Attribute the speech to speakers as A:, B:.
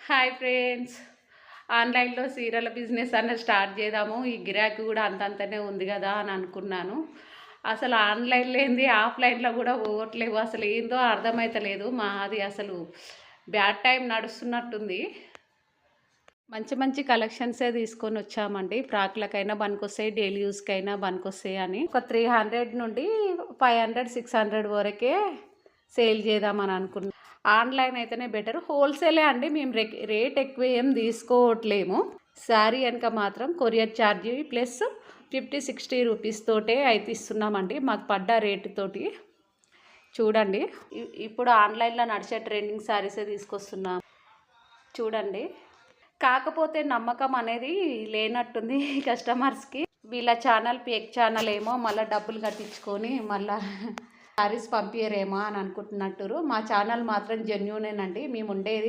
A: Hi friends. ఆన్లైన్లో serial business అన్న start చేద్దాము, ఈ గిరాకీ కూడా అంతంతనే ఉంది కదా అని అనుకున్నాను. అసలు ఆన్లైన్ లేనిది ఆఫ్లైన్లో కూడా పోవట్లేవు. అసలు ఏందో అర్థమవుతలేదు. మాది అసలు బ్యాడ్ టైం నడుస్తున్నట్టుంది. మంచి మంచి కలెక్షన్సే తీసుకొని వచ్చామండి. ఫ్రాక్లకైనా పనికొస్తాయి, డైలీ యూస్కైనా పనికొస్తాయి అని ఒక 300 నుండి 500 600 వరకే సేల్ చేద్దామని అనుకున్నాం. ఆన్లైన్ అయితేనే బెటర్. హోల్సేలే అండి, మేము రేట్ ఎక్కువ ఏం తీసుకోవట్లేము. శారీ వెనక మాత్రం కొరియర్ ఛార్జీ ప్లస్ 50-60 రూపీస్ తోటే అయితే ఇస్తున్నామండి, మాకు పడ్డ రేటుతోటి. చూడండి, ఇప్పుడు ఆన్లైన్లో నడిచే ట్రెండింగ్ శారీసే తీసుకొస్తున్నాం. చూడండి, కాకపోతే నమ్మకం అనేది లేనట్టుంది కస్టమర్స్కి. వీళ్ళ ఛానల్ ఫేక్ ఛానల్ ఏమో మళ్ళీ డబ్బులు కట్టించుకొని మళ్ళీ శారీస్ పంపించరేమో అని అనుకుంటున్నట్టు. మా ఛానల్ మాత్రం జెన్యూనేనండి. మేము ఉండేది